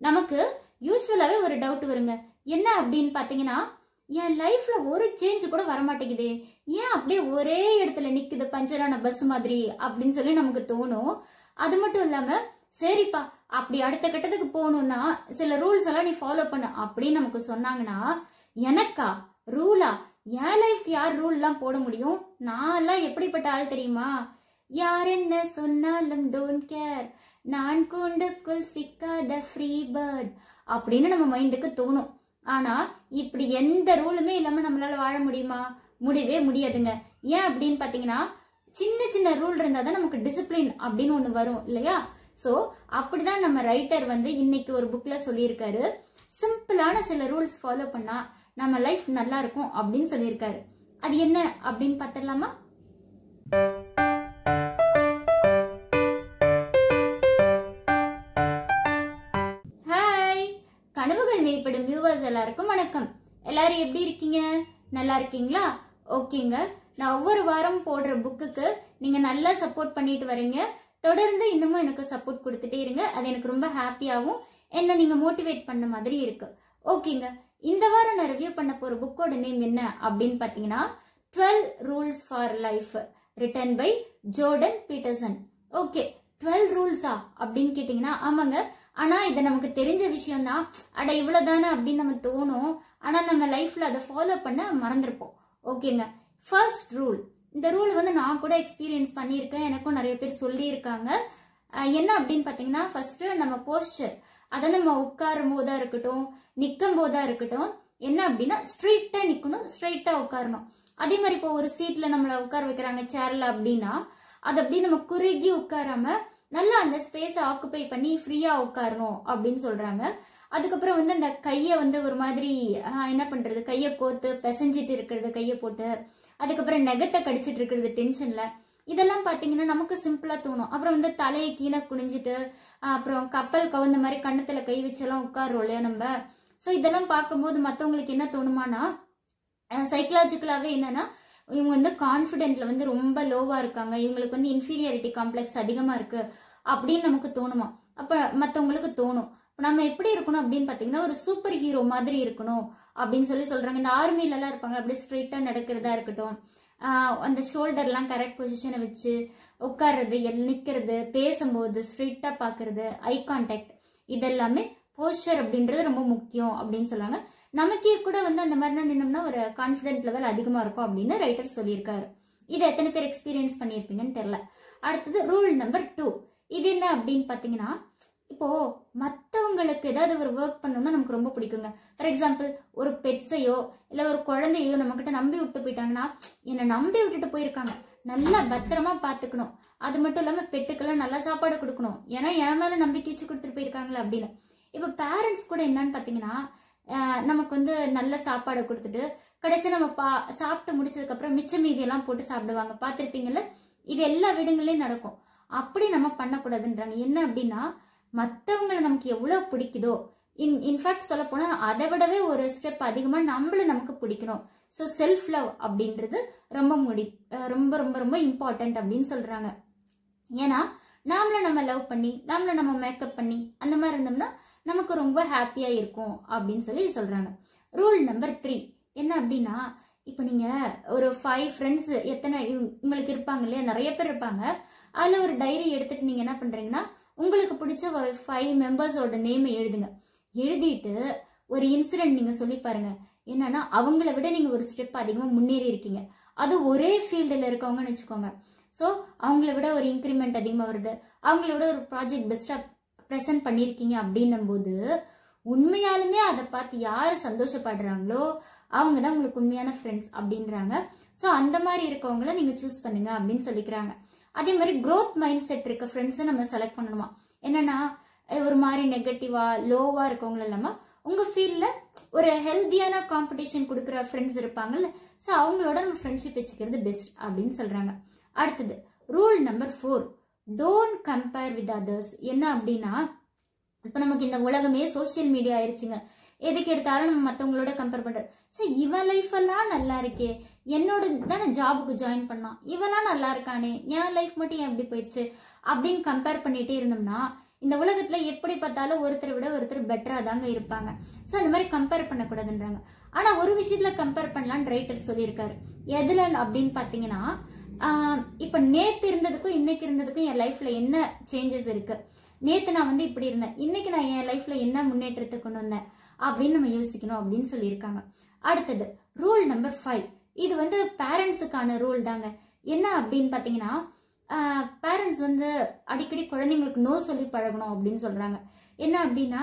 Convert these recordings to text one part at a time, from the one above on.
நமக்கு யூஸ்வலாவே ஒரு டவுட் வருங்க. என்ன அப்படின்னு பாத்தீங்கன்னா, என் லைஃப்ல ஒரு சேஞ்ச் கூட வரமாட்டேங்குது, ஏன் அப்படியே ஒரே இடத்துல நிக்குது பஞ்சரான பஸ் மாதிரி அப்படின்னு சொல்லி நமக்கு தோணும். அது மட்டும் இல்லாம சரிப்பா அப்படி அடுத்த கட்டத்துக்கு போகணும்னா சில ரூல்ஸ் எல்லாம் நீ ஃபாலோ பண்ண அப்படின்னு நமக்கு சொன்னாங்கன்னா, எனக்கா ரூலா? என் லைஃப்க்கு யார் ரூல் எல்லாம் போட முடியும்? நான் எல்லாம் எப்படிப்பட்ட ஆள் தெரியுமா? யார் என்ன சொன்னாலும் டோன்ட் கேர், நான் கூண்டுக்குள் சிக்காத ஃப்ரீ பேர்ட் அப்படின்னு நம்ம மைண்டுக்கு தோணும். ஆனா இப்படி எந்த ரூலுமே இல்லாம நம்மளால வாழ முடியுமா? முடியவே முடியாதுங்க. ஏன் அப்படின்னு பாத்தீங்கன்னா, சின்ன சின்ன ரூல் இருந்தாதான் நமக்கு டிசிப்ளின் அப்படின்னு ஒண்ணு வரும் இல்லையா? சோ அப்படிதான் நம்ம ரைட்டர் இன்னைக்கு ஒரு புக்ல சொல்லியிருக்காரு. சிம்பிளான சில ரூல்ஸ் ஃபாலோ பண்ணா நம்ம லைஃப் நல்லா இருக்கும் அப்படின்னு சொல்லியிருக்காரு. அது என்ன அப்படின்னு பாத்திரலாமா? ஹாய், கனவுகள் மேம்படும் வியூவர்ஸ் எல்லாருக்கும் வணக்கம். எல்லாரும் எப்படி இருக்கீங்க? நல்லா இருக்கீங்களா? ஓகேங்க. நான் ஒவ்வொரு வாரம் போடுற புக்குக்கு நீங்க நல்லா சப்போர்ட் பண்ணிட்டு வரீங்க. தொடர்ந்து இன்னமும் எனக்கு சப்போர்ட் கொடுத்துட்டே இருங்க. அது எனக்கு ரொம்ப ஹாப்பியாவும் என்ன நீங்க மோட்டிவேட் பண்ண மாதிரி இருக்கு. ஓகேங்க. இந்த வாரம் நான் ரிவ்யூ பண்ண போற புக்கோட நேம் என்ன அப்படின்னு பாத்தீங்கன்னா 12 Rules for Life, written by Jordan Peterson. Okay, 12 ரூல்ஸா அப்படின்னு கேட்டீங்கன்னா ஆமாங்க. ஆனா இது நமக்கு தெரிஞ்ச விஷயம் தான். அட இவ்வளவுதானே அப்படின்னு நம்ம தோணும். ஆனா நம்ம லைஃப்ல அதை ஃபாலோ பண்ண மறந்துருப்போம். ஓகேங்க. First rule. இந்த ரூல் நான் கூட எக்ஸ்பீரியன்ஸ் பண்ணியிருக்கேன். எனக்கும் நிறைய பேர் சொல்லி இருக்காங்க. என்ன அப்படின்னு பாத்தீங்கன்னா, ஃபர்ஸ்ட் நம்ம போஸ்டர், அதை நம்ம உட்காரும் போதா இருக்கட்டும், நிக்கும் போதா இருக்கட்டும், என்ன அப்படின்னா ஸ்ட்ரெயிட்டா நிக்கணும், ஸ்ட்ரெயிட்டா உட்காரணும். அதே மாதிரி இப்போ ஒரு சீட்ல நம்மள உட்கார வைக்கிறாங்க சேர்ல அப்படின்னா, அது அப்படி நம்ம குறுகி உட்காராம நல்லா அந்த ஸ்பேஸ ஆக்குபை பண்ணி ஃப்ரீயா உட்காரணும் அப்படின்னு சொல்றாங்க. அதுக்கப்புறம் அந்த கைய ஒரு மாதிரி என்ன பண்றது, கைய கோத்து பிசைஞ்சிட்டு இருக்கிறது கைய போட்டு, அதுக்கப்புறம் நெகத்தை கடிச்சிட்டு இருக்கிறது டென்ஷன்ல, இதெல்லாம் பாத்தீங்கன்னா நமக்கு சிம்பிளா தோணும். அப்புறம் தலையை கீழே குனிஞ்சிட்டு, அப்புறம் கப்பல் கவுந்த மாதிரி கண்ணத்துல கை வச்செல்லாம் உட்காரோம் இல்லையா நம்ம. சோ இதெல்லாம் பார்க்கும்போது மத்தவங்களுக்கு என்ன தோணுமானா, சைக்கலாஜிக்கலாவே என்னன்னா இவங்க கான்பிடென்ட்ல ரொம்ப லோவா இருக்காங்க, இவங்களுக்கு இன்ஃபீரியாரிட்டி காம்ப்ளெக்ஸ் அதிகமா இருக்கு அப்படின்னு நமக்கு தோணுமா. அப்ப மத்தவங்களுக்கு தோணும் நம்ம எப்படி இருக்கணும் அப்படின்னு பாத்தீங்கன்னா ஒரு சூப்பர் ஹீரோ மாதிரி இருக்கணும் அப்படின்னு சொல்றாங்க. இந்த ஆர்மில எல்லாம் இருப்பாங்க, அப்படியே ஸ்ட்ரெயிட்டா நடக்கிறதா இருக்கட்டும், அந்த ஷோல்டர் எல்லாம் கரெக்ட் பொசிஷனை வச்சு உட்கார்றது, நிக்கிறது, பேசும்போது ஸ்ட்ரெயிட்டா பாக்குறது, ஐ கான்டாக்ட், இதெல்லாமே போஸ்டர் அப்படின்றது ரொம்ப முக்கியம் அப்படின்னு சொல்றாங்க. நமக்கே கூட அந்த மாதிரி நின்னோம்னா ஒரு கான்பிடென்ட் லெவல் அதிகமா இருக்கும் அப்படின்னு ரைட்டர் சொல்லியிருக்காரு. இதை எத்தனை பேர் எக்ஸ்பீரியன்ஸ் பண்ணியிருப்பீங்கன்னு தெரியல. அடுத்தது ரூல் நம்பர் 2. இது என்ன அப்படின்னு பாத்தீங்கன்னா, இப்போ மற்றவங்களுக்கு ஏதாவது ஒரு ஒர்க் பண்ணணும்னா நமக்கு ரொம்ப பிடிக்குங்க. ஃபார் எக்ஸாம்பிள் ஒரு பெட்ஸையோ இல்ல ஒரு குழந்தையோ நம்ம கிட்ட நம்பி விட்டு போயிட்டாங்கன்னா, என்னை நம்பி விட்டுட்டு போயிருக்காங்க, நல்லா பத்திரமா பாத்துக்கணும். அது மட்டும் இல்லாம பெட்டுக்கெல்லாம் நல்லா சாப்பாடு கொடுக்கணும், ஏன்னா என் மேல நம்பிக்கை வச்சு கொடுத்துட்டு போயிருக்காங்களா அப்படின்னு. இப்ப பேரண்ட்ஸ் கூட என்னன்னு பாத்தீங்கன்னா, நமக்கு நல்ல சாப்பாடு கொடுத்துட்டு கடைசி நம்ம சாப்பிட்டு முடிச்சதுக்கு அப்புறம் மிச்ச மீதி எல்லாம் போட்டு சாப்பிடுவாங்க, பாத்திருப்பீங்கல்ல. இது எல்லா வீடுகள்லயும் நடக்கும். அப்படி நம்ம பண்ணக்கூடாதுன்றாங்க. என்ன அப்படின்னா, மற்றவங்களை நமக்கு எவ்வளவு பிடிக்குதோ, இன்ஃபேக்ட் சொல்ல போனா அதை விடவே ஒரு ஸ்டெப் அதிகமா நம்மள நமக்கு பிடிக்கணும். ஸோ செல்ஃப் லவ் அப்படின்றது ரொம்ப ரொம்ப ரொம்ப ரொம்ப இம்பார்ட்டன்ட் அப்படின்னு சொல்றாங்க. ஏன்னா நாமள நம்ம லவ் பண்ணி நாமள நம்ம மேக்கப் பண்ணி அந்த மாதிரி இருந்தோம்னா நமக்கு ரொம்ப ஹாப்பியா இருக்கும் அப்படின்னு சொல்றாங்க. ரூல் நம்பர் 3 என்ன அப்படின்னா, இப்போ நீங்க ஒரு 5 ஃப்ரெண்ட்ஸ் எத்தனை உங்களுக்கு இருப்பாங்க இல்லையா, நிறைய பேர் இருப்பாங்க. அதுல ஒரு டைரி எடுத்துட்டு நீங்க என்ன பண்றீங்கன்னா, உங்களுக்கு பிடிச்ச ஒரு 5 மெம்பர்ஸோட நேமை எழுதுங்க. எழுதிட்டு ஒரு இன்சிடென்ட் நீங்க சொல்லி பாருங்க. என்னன்னா, அவங்கள விட நீங்க ஒரு ஸ்டெப் அதிகமா முன்னேறி இருக்கீங்க, அது ஒரே ஃபீல்டுல இருக்கவங்கன்னு வச்சுக்கோங்க. ஸோ அவங்கள விட ஒரு இன்க்ரிமெண்ட் அதிகமா வருது, அவங்கள விட ஒரு ப்ராஜெக்ட் பெஸ்டா ப்ரெசென்ட் பண்ணிருக்கீங்க அப்படின்னும் போது உண்மையாலுமே அதை பார்த்து யாரு சந்தோஷப்படுறாங்களோ அவங்க தான் உங்களுக்கு உண்மையான ஃப்ரெண்ட்ஸ் அப்படின்றாங்க. ஸோ அந்த மாதிரி இருக்கவங்கள நீங்க சூஸ் பண்ணுங்க அப்படின்னு சொல்லிக்கிறாங்க. அதே மாதிரி க்ரோத் மைண்ட் செட் இருக்க ஃப்ரெண்ட்ஸை நம்ம செலக்ட் பண்ணணுமா. என்னன்னா, ஒரு மாதிரி நெகட்டிவா லோவா இருக்கவங்கள இல்லாம உங்க ஃபீல்ட்ல ஒரு ஹெல்தியான காம்படிஷன் கொடுக்குற ஃப்ரெண்ட்ஸ் இருப்பாங்கல்ல, ஸோ அவங்களோட நம்ம ஃப்ரெண்ட்ஷிப் வச்சுக்கிறது பெஸ்ட் அப்படின்னு சொல்றாங்க. அடுத்தது rule number 4. Don't compare with others. என்ன அப்படின்னா, இப்ப நமக்கு இந்த உலகமே சோசியல் மீடியா ஆயிடுச்சுங்க. எதுக்கு எடுத்தாலும் நம்ம மற்றவங்களோட கம்பேர் பண்றோம். சரி, இவன் லைஃப் எல்லாம் நல்லா இருக்கே, என்னோட தானே ஜாபுக்கு ஜாயின் பண்ணான், இவெல்லாம் நல்லா இருக்கானே, என் லைஃப் மட்டும் ஏன் எப்படி போயிடுச்சு அப்படின்னு கம்பேர் பண்ணிட்டே இருந்தோம்னா இந்த உலகத்துல எப்படி பார்த்தாலும் ஒருத்தரை விட ஒருத்தர் பெட்டரா தாங்க இருப்பாங்க. ஸோ அந்த மாதிரி கம்பேர் பண்ணக்கூடாதுன்றாங்க. ஆனா ஒரு விஷயத்துல கம்பேர் பண்ணலான்னு ரைட்டர் சொல்லியிருக்காரு. எதுல அப்படின்னு பாத்தீங்கன்னா, இப்ப நேத்து இருந்ததுக்கும் இன்னைக்கு இருந்ததுக்கும் என் லைஃப்ல என்ன சேஞ்சஸ் இருக்கு, நேத்து நான் வந்து இப்படி இருந்தேன், இன்னைக்கு நான் என் லைஃப்ல என்ன முன்னேற்றத்தை கொண்டு வந்தேன் அப்படின்னு நம்ம யோசிக்கணும் அப்படின்னு சொல்லியிருக்காங்க. அடுத்தது ரூல் நம்பர் 5. இது வந்து பேரண்ட்ஸுக்கான ரூல் தாங்க. என்ன அப்படின்னு பாத்தீங்கன்னா, பேரண்ட்ஸ் வந்து அடிக்கடி குழந்தைங்களுக்கு நோ சொல்லி பழகணும் அப்படின்னு சொல்றாங்க. என்ன அப்படின்னா,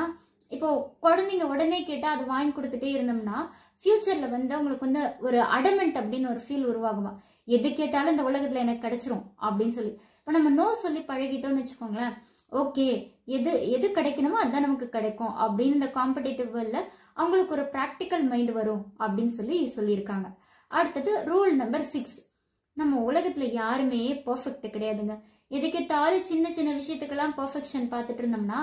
இப்போ குழந்தைங்க உடனே கேட்டா அது வாங்கி கொடுத்துட்டே இருந்தோம்னா ஃபியூச்சர்ல வந்து அவங்களுக்கு வந்து ஒரு அடமெண்ட் அப்படின்னு ஒரு ஃபீல் உருவாகுமா, எது கேட்டாலும் இந்த உலகத்துல எனக்கு கிடைச்சிரும் அப்படின்னு சொல்லி. இப்போ நம்ம நோ சொல்லி பழகிட்டோம்னு வச்சுக்கோங்களேன், ஓகே எது எது கிடைக்கணுமோ அதுதான் நமக்கு கிடைக்கும் அப்படின்னு இந்த காம்படிட்டிவ் வேர்ல்ட்ல அவங்களுக்கு ஒரு ப்ராக்டிக்கல் மைண்ட் வரும் அப்படின்னு சொல்லியிருக்காங்க. அடுத்தது ரூல் நம்பர் 6. நம்ம உலகத்துல யாருமே பெர்ஃபெக்ட் கிடையாதுங்க. எதுக்கேத்தாலும் சின்ன சின்ன விஷயத்துக்கெல்லாம் பெர்ஃபெக்ஷன் பார்த்துட்டு இருந்தோம்னா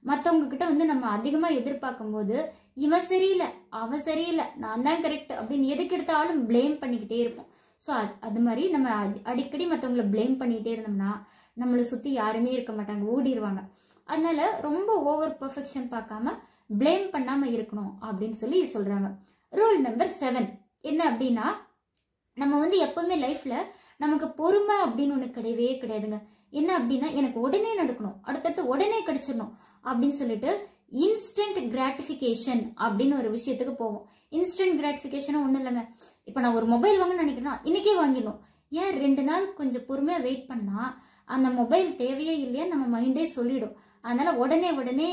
மற்றவங்க கிட்ட வந்து நம்ம அதிகமா எதிர்பார்க்கும் போது இவன் சரியில்லை அவன் சரியில்லை நான் தான் கரெக்ட் அப்படின்னு எதுக்கு எடுத்தாலும் பிளேம் பண்ணிக்கிட்டே இருப்போம். ஸோ அது மாதிரி நம்ம அடிக்கடி மற்றவங்களை பிளேம் பண்ணிக்கிட்டே இருந்தோம்னா நம்மளை சுத்தி யாருமே இருக்க மாட்டாங்க, ஓடிடுவாங்க. அதனால ரொம்ப ஓவர் பெர்ஃபெக்ஷன் பார்க்காம பிளேம் பண்ணாம இருக்கணும் அப்படின்னு சொல்றாங்க. ரூல் நம்பர் 7 என்ன அப்படின்னா, நம்ம வந்து எப்பவுமே லைஃப்ல நமக்கு பொறுமை அப்படின்னு ஒண்ணு கிடையவே கிடையாதுங்க. என்ன அப்படின்னா, எனக்கு உடனே நடக்கணும், அடுத்தடுத்து உடனே கிடைச்சிடணும் அப்படின்னு சொல்லிட்டு இன்ஸ்டன்ட் கிராட்டிபிகேஷன் அப்படின்னு ஒரு விஷயத்துக்கு போவோம். இன்ஸ்டன்ட் கிராட்டிபிகேஷன் ஒண்ணும் இல்லைங்க. இப்ப நான் ஒரு மொபைல் வாங்கணும்னு நினைக்கிறேன்னா இன்னைக்கே வாங்கிடணும். ஏன் 2 நாள் கொஞ்சம் பொறுமையா வெயிட் பண்ணா அந்த மொபைல் தேவையே இல்லையா நம்ம மைண்டே சொல்லிடும். அதனால உடனே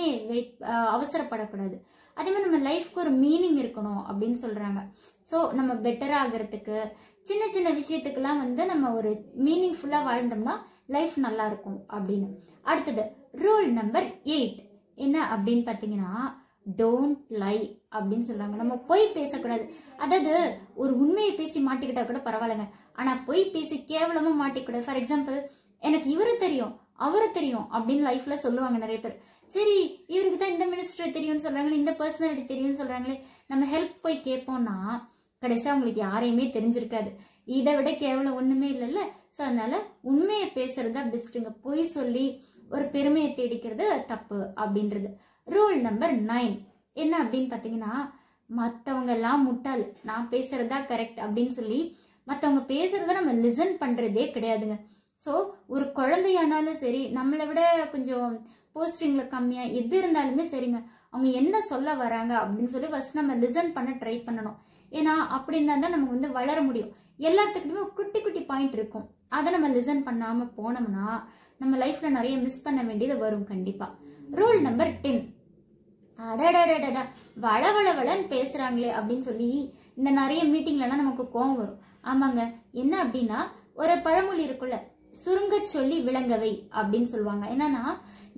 அவசரப்படக்கூடாது. அதே மாதிரி நம்ம லைஃப்க்கு ஒரு மீனிங் இருக்கணும் அப்படின்னு சொல்றாங்க. ஸோ நம்ம பெட்டரா ஆகிறதுக்கு சின்ன சின்ன விஷயத்துக்கெல்லாம் வந்து நம்ம ஒரு மீனிங்ஃபுல்லா வாழ்ந்தோம்னா லைஃப் நல்லா இருக்கும் அப்படின்னு. அடுத்தது ரூல் நம்பர் 8 என்ன அப்படின்னு பாத்தீங்கன்னா, டோன்ட் லை அப்படின்னு சொல்றாங்க. நம்ம பொய் பேசக்கூடாது. அதாவது ஒரு உண்மையை பேசி மாட்டிக்கிட்டா கூட பரவாயில்லைங்க, ஆனா பொய் பேசி கேவலமா மாட்டிக்கூடாது. ஃபார் எக்ஸாம்பிள், எனக்கு இவரு தெரியும் அவரு தெரியும் அப்படின்னு லைஃப்ல சொல்லுவாங்க நிறைய பேர். சரி இவருக்கு தான் இந்த மினிஸ்டர் தெரியும்னு சொல்றாங்களே, இந்த பர்சனாலிட்டி தெரியும்னு சொல்றாங்களே, நம்ம ஹெல்ப் போய் கேட்போம்னா கடைசியா அவங்களுக்கு யாரையுமே தெரிஞ்சிருக்காது. இதை விட கேவலம் ஒண்ணுமே இல்லைல்ல. ஸோ அதனால உண்மையை பேசுறதா பெஸ்ட்டுங்க. பொய் சொல்லி ஒரு பெருமையை தேடிக்கிறது தப்பு அப்படின்றது. ரூல் நம்பர் 9 என்ன அப்படின்னு பாத்தீங்கன்னா, மற்றவங்க எல்லாம் முட்டாள் நான் பேசுறதா கரெக்ட் அப்படின்னு சொல்லி மற்றவங்க பேசுறத நம்ம லிசன் பண்றதே கிடையாதுங்க. ஸோ ஒரு குழந்தையானாலும் சரி, நம்மளை விட கொஞ்சம் போஸ்டிங்ல கம்மியா எது இருந்தாலுமே சரிங்க, அவங்க என்ன சொல்ல வராங்க அப்படின்னு சொல்லி ஃபர்ஸ்ட் நம்ம லிசன் பண்ண ட்ரை பண்ணணும். ஏன்னா அப்படின்னா தான் நம்ம வந்து வளர முடியும். எல்லாத்துக்கிட்டுமே குட்டி குட்டி பாயிண்ட் இருக்கும், அதை நம்ம லிசன் பண்ணாம போனோம்னா நம்ம லைஃப்ல நிறைய மிஸ் பண்ண வேண்டியது வரும் கண்டிப்பா. ரூல் நம்பர் 10 அடடடடா வளவளன்னு பேசுறாங்களே அப்படின்னு சொல்லி இந்த நிறைய மீட்டிங்லாம் நமக்கு கோவம் வரும். ஆமாங்க, என்ன அப்படின்னா ஒரு பழமொழி இருக்குல்ல, சுருங்க சொல்லி விளங்கவை அப்படின்னு சொல்லுவாங்க. என்னன்னா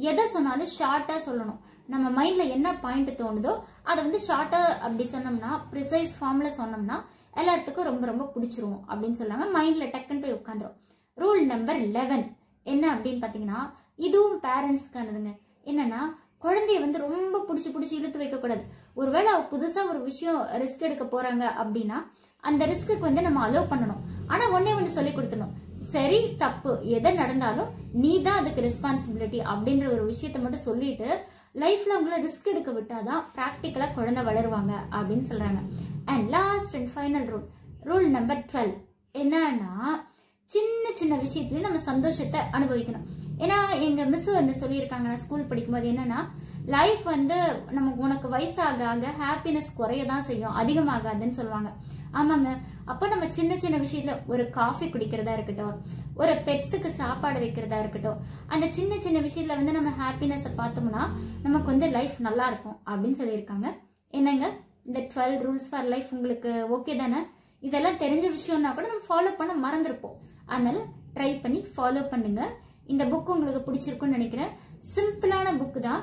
எதை சொன்னாலும் ஷார்ட்டா சொல்லணும். நம்ம மைண்ட்ல என்ன பாயிண்ட் தோணுதோ அதை வந்து ஷார்ட்டா அப்படி சொன்னோம்னா, ப்ரிசைஸ் ஃபார்ம்ல சொன்னோம்னா எல்லாத்துக்கும் ரொம்ப ரொம்ப பிடிச்சிரும் அப்படின்னு சொல்றாங்க. மைண்ட்ல டக்குன்னு போய் உட்காந்துரும். ரூல் நம்பர் 11 என்ன அப்படின்னு பாத்தீங்கன்னா, இதுவும் பேரண்ட்ஸ்க்கானதுங்க. என்னன்னா, குழந்தைய வந்து ரொம்ப பிடிச்சி இழுத்து வைக்க கூடாது. ஒருவேளை புதுசா ஒரு விஷயம் ரிஸ்க் எடுக்க போறாங்க அப்படின்னா அந்த ரிஸ்க்கு வந்து நம்ம அலோவ் பண்ணணும். ஆனா ஒண்ணு சொல்லி கொடுத்துடணும், சரி தப்பு எதை நடந்தாலும் நீ தான் அதுக்கு ரெஸ்பான்சிபிலிட்டி அப்படின்ற ஒரு விஷயத்த மட்டும் சொல்லிட்டு லைஃப்ல அவங்கள ரிஸ்க் எடுக்க விட்டாதான் பிராக்டிக்கலா குழந்தை வளருவாங்க அப்படின்னு சொல்றாங்க. And last and final rule number 12 என்னன்னா, சின்ன சின்ன விஷயத்துலயும் நம்ம சந்தோஷத்தை அனுபவிக்கணும். ஏன்னா எங்க மிஸ் வந்து சொல்லியிருக்காங்க, நான் ஸ்கூல் படிக்கும்போது, என்னன்னா லைஃப் வந்து நமக்கு உனக்கு வயசாக ஆக ஹாப்பினஸ் குறையதான் செய்யும், அதிகமாகாதுன்னு சொல்லுவாங்க. ஆமாங்க, அப்போ நம்ம சின்ன சின்ன விஷயத்துல ஒரு காஃபி குடிக்கிறதா இருக்கட்டும், ஒரு பெட்ஸுக்கு சாப்பாடு வைக்கிறதா இருக்கட்டும், அந்த சின்ன சின்ன விஷயத்துல வந்து நம்ம ஹாப்பினஸ் பார்த்தோம்னா நமக்கு வந்து லைஃப் நல்லா இருக்கும் அப்படின்னு சொல்லியிருக்காங்க. என்னங்க, இந்த 12 ரூல்ஸ் ஃபார் லைஃப் உங்களுக்கு ஓகே தானே? இதெல்லாம் தெரிஞ்ச விஷயம்னா கூட நம்ம ஃபாலோ பண்ண மறந்துருப்போம். அதனால ட்ரை பண்ணி ஃபாலோ பண்ணுங்க. இந்த புக் உங்களுக்கு பிடிச்சிருக்குன்னு நினைக்கிறேன். சிம்பிளான புக் தான்.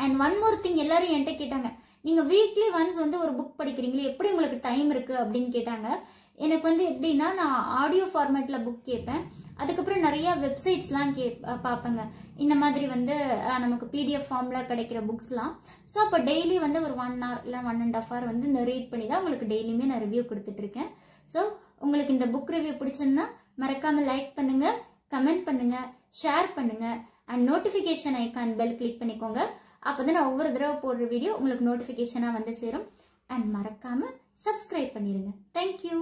அண்ட் ஒன் மோர் திங், எல்லாரும் என்கிட்ட கேட்டாங்க, நீங்க வீக்லி ஒன்ஸ் வந்து ஒரு புக் படிக்கிறீங்களே, எப்படி உங்களுக்கு டைம் இருக்கு அப்படின்னு கேட்டாங்க. எனக்கு வந்து எப்படின்னா, நான் ஆடியோ ஃபார்மேட்ல புக் கேட்பேன், அதுக்கப்புறம் நிறைய வெப்சைட்ஸ்லாம் பார்ப்பேங்க. இந்த மாதிரி வந்து நமக்கு பிடிஎஃப் ஃபார்ம்ல கிடைக்கிற புக்ஸ்லாம். ஸோ அப்போ டெய்லி வந்து ஒரு 1 hour இல்லை 1.5 hour வந்து இந்த ரீட் பண்ணி தான் உங்களுக்கு டெய்லியுமே நான் ரிவ்யூ கொடுத்துட்டு இருக்கேன். ஸோ உங்களுக்கு இந்த புக் ரிவ்யூ பிடிச்சிருந்தா மறக்காம லைக் பண்ணுங்க, கமெண்ட் பண்ணுங்க, ஷேர் பண்ணுங்க. And notification icon bell click பண்ணிக்கோங்க. அப்போ தான் நான் ஒவ்வொரு தடவை போடுற வீடியோ உங்களுக்கு நோட்டிஃபிகேஷனாக வந்து சேரும். அண்ட் மறக்காமல் சப்ஸ்கிரைப் பண்ணிடுங்க. தேங்க்யூ.